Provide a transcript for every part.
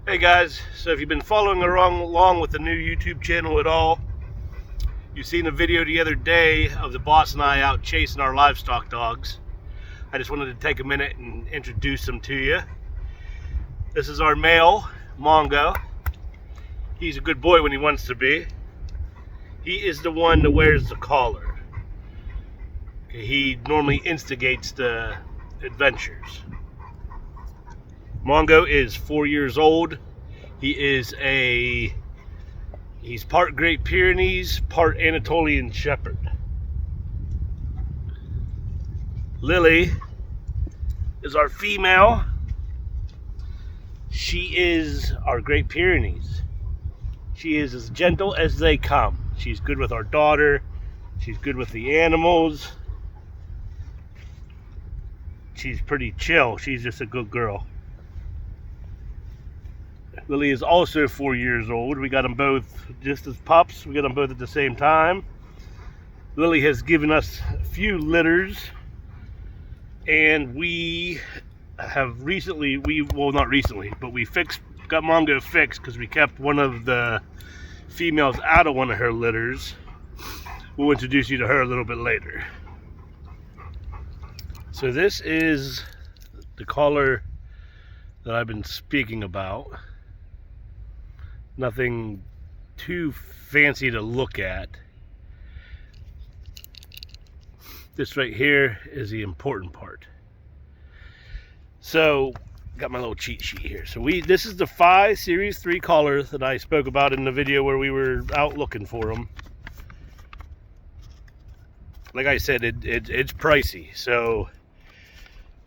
Hey guys, so if you've been following along with the new YouTube channel at all, you've seen a video the other day of the boss and I out chasing our livestock dogs. I just wanted to take a minute and introduce them to you. This is our male, Mongo. He's a good boy when he wants to be. He is the one that wears the collar. He normally instigates the adventures. Mongo is 4 years old. He's part Great Pyrenees, part Anatolian Shepherd. Lily is our female. She is our Great Pyrenees. She is as gentle as they come. She's good with our daughter. She's good with the animals. She's pretty chill. She's just a good girl. Lily is also 4 years old. We got them both just as pups. We got them both at the same time. Lily has given us a few litters, and we have recently, not recently, but we got Mongo fixed because we kept one of the females out of one of her litters. We'll introduce you to her a little bit later. So this is the collar that I've been speaking about. Nothing too fancy to look at. This right here is the important part. So, got my little cheat sheet here. So this is the Phi Series 3 collar that I spoke about in the video where we were out looking for them. Like I said, it's pricey. So,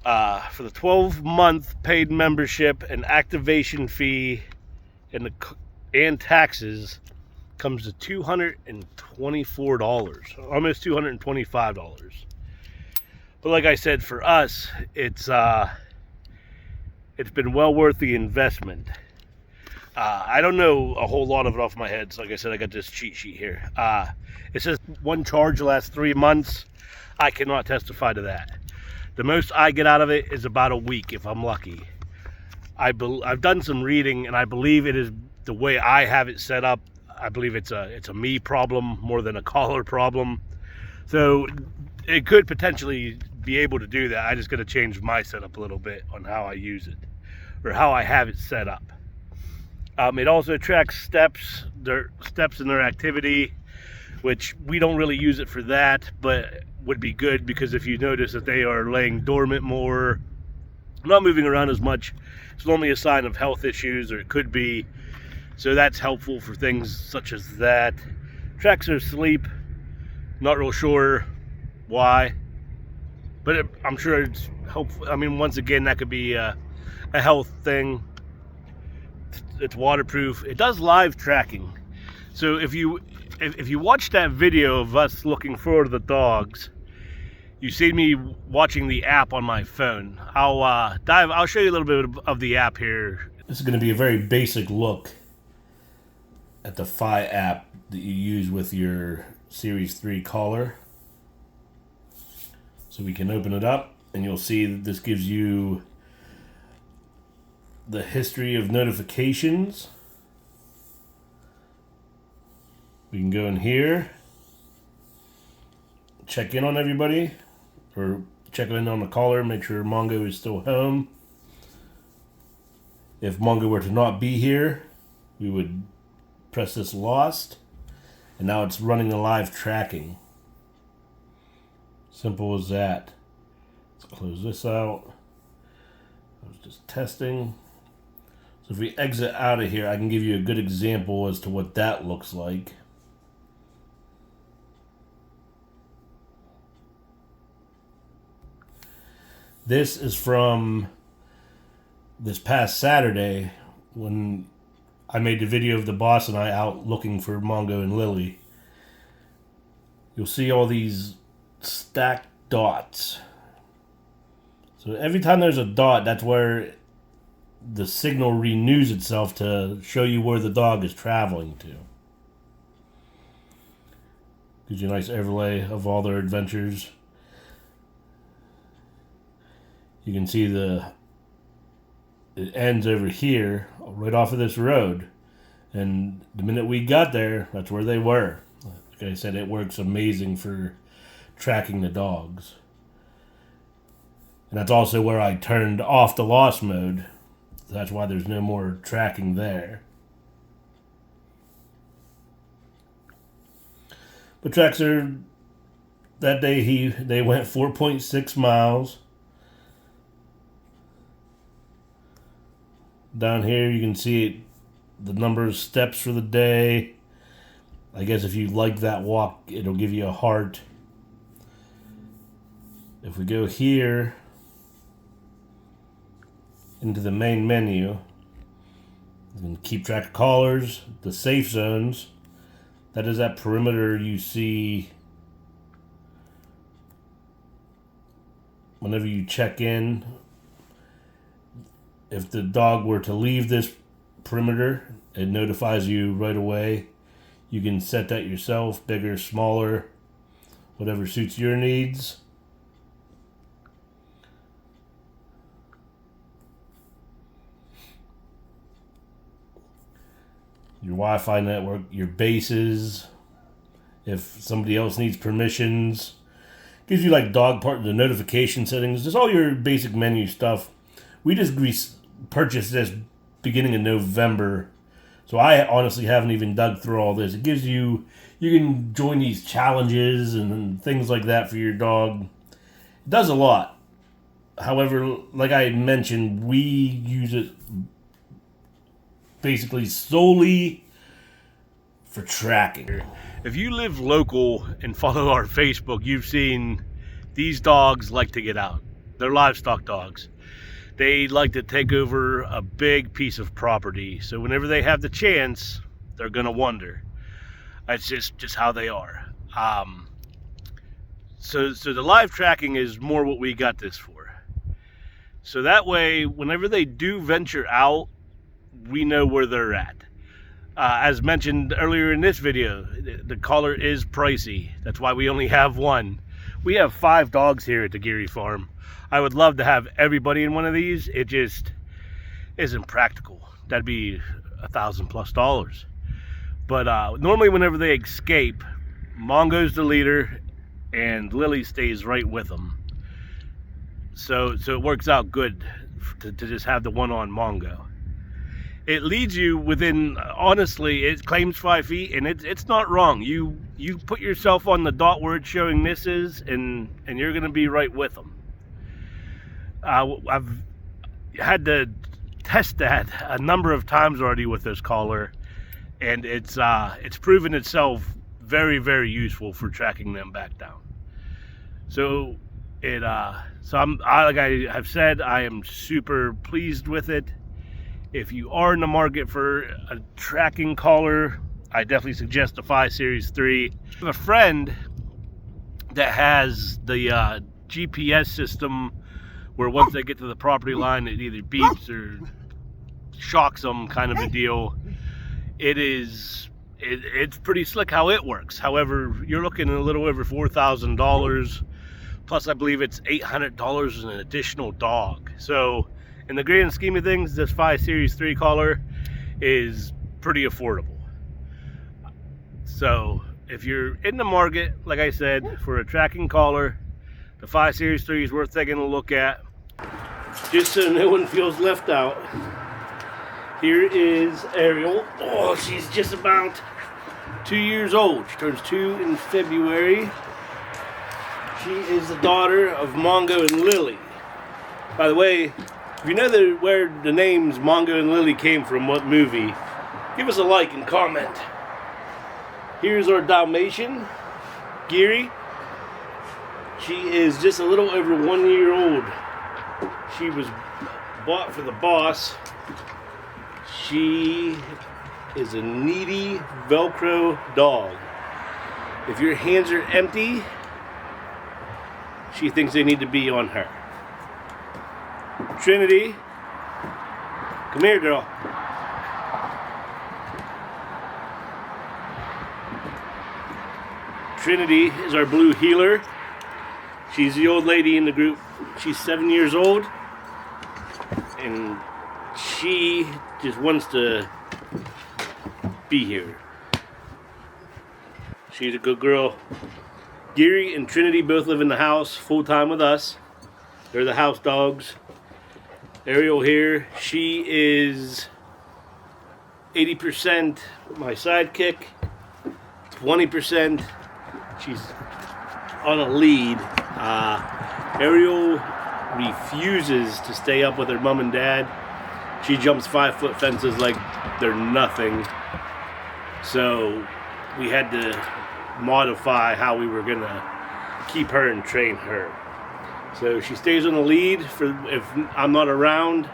for the 12-month paid membership and activation fee and taxes comes to $224, almost $225. But like I said, for us, it's been well worth the investment. I don't know a whole lot of it off my head, so like I said, I got this cheat sheet here. It says one charge the last 3 months. I cannot testify to that. The most I get out of it is about a week if I'm lucky. I've done some reading, and I believe it is the way I have it set up. I believe it's a me problem more than a collar problem. So it could potentially be able to do that. I just got to change my setup a little bit on how I use it, or how I have it set up. It also tracks steps in their activity, which we don't really use it for that, but would be good because if you notice that they are laying dormant more, not moving around as much, it's normally a sign of health issues, or it could be. So that's helpful for things such as that. Tracks their sleep. Not real sure why, but I'm sure it's helpful. I mean, once again, that could be a health thing. It's waterproof. It does live tracking. So if you watch that video of us looking for the dogs, you see me watching the app on my phone. I'll show you a little bit of the app here. This is going to be a very basic look at the Phi app that you use with your Series 3 collar. So we can open it up, and you'll see that this gives you the history of notifications. We can go in here, check in on everybody, or check in on the collar, make sure Mongo is still home. If Mongo were to not be here, we would press this lost, and now it's running the live tracking. Simple as that. Let's close this out. I was just testing. So if we exit out of here, I can give you a good example as to what that looks like. This is from this past Saturday when I made the video of the boss and I out looking for Mongo and Lily. You'll see all these stacked dots. So every time there's a dot, that's where the signal renews itself to show you where the dog is traveling to. Gives you a nice overlay of all their adventures. You can see it ends over here right off of this road. And the minute we got there, that's where they were. Like I said, it works amazing for tracking the dogs. And that's also where I turned off the lost mode. That's why there's no more tracking there. But Traxxer, that day they went 4.6 miles. Down here you can see it, the number of steps for the day. I guess if you like that walk, it'll give you a heart. If we go here into the main menu, you can keep track of callers, the safe zones. That is that perimeter you see whenever you check in. If the dog were to leave this perimeter, it notifies you right away. You can set that yourself, bigger, smaller, whatever suits your needs. Your Wi-Fi network, your bases, if somebody else needs permissions. Gives you like dog part, the notification settings, just all your basic menu stuff. We just purchased this beginning of November, so I honestly haven't even dug through all this. It gives you can join these challenges and things like that for your dog. It does a lot. However, like I mentioned, we use it basically solely for tracking. If you live local and follow our Facebook, you've seen these dogs like to get out. They're livestock dogs. They like to take over a big piece of property. So whenever they have the chance, they're gonna wander. That's just how they are. So the live tracking is more what we got this for. So that way, whenever they do venture out, we know where they're at. As mentioned earlier in this video, the collar is pricey. That's why we only have one. We have 5 dogs here at the Geary Farm. I would love to have everybody in one of these. It just isn't practical. That'd be $1,000+. But normally whenever they escape, Mongo's the leader and Lily stays right with them. So it works out good to just have the one on Mongo. It leads you within, honestly, it claims 5 feet, and it's not wrong. You put yourself on the dot where it's showing misses, and you're going to be right with them. I've had to test that a number of times already with this collar, and it's proven itself very, very useful for tracking them back down. So like I have said, I am super pleased with it. If you are in the market for a tracking collar, I definitely suggest the 5 Series 3. I have a friend that has the GPS system where once they get to the property line, it either beeps or shocks them, kind of a deal. It's pretty slick how it works. However, you're looking at a little over $4,000. Plus, I believe it's $800 as an additional dog. So, in the grand scheme of things, this 5 Series 3 collar is pretty affordable. So, if you're in the market, like I said, for a tracking collar, the 5 Series 3 is worth taking a look at. Just so no one feels left out, here is Ariel. Oh, she's just about 2 years old. She turns 2 in February. She is the daughter of Mongo and Lily. By the way, if you know where the names Mongo and Lily came from, what movie, give us a like and comment. Here's our Dalmatian, Geary. She is just a little over 1 year old. She was bought for the boss. She is a needy Velcro dog. If your hands are empty, she thinks they need to be on her. Trinity, come here, girl. Trinity is our blue heeler. She's the old lady in the group. She's 7 years old, and she just wants to be here. She's a good girl. Geary and Trinity both live in the house full time with us. They're the house dogs. Ariel here, she is 80% my sidekick, 20% she's on a lead. Ariel refuses to stay up with her mom and dad. She jumps 5-foot fences like they're nothing. So we had to modify how we were gonna keep her and train her. So she stays on the lead for if I'm not around.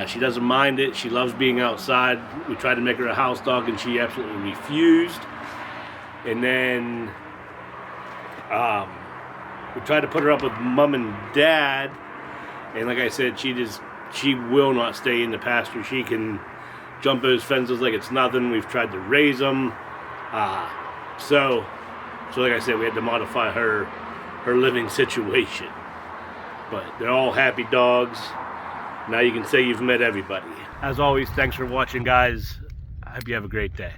She doesn't mind it. She loves being outside. We tried to make her a house dog and she absolutely refused. And then we tried to put her up with mom and dad. And like I said, she will not stay in the pasture. She can jump those fences like it's nothing. We've tried to raise them. So like I said, we had to modify her living situation. But they're all happy dogs. Now you can say you've met everybody. As always, thanks for watching, guys. I hope you have a great day.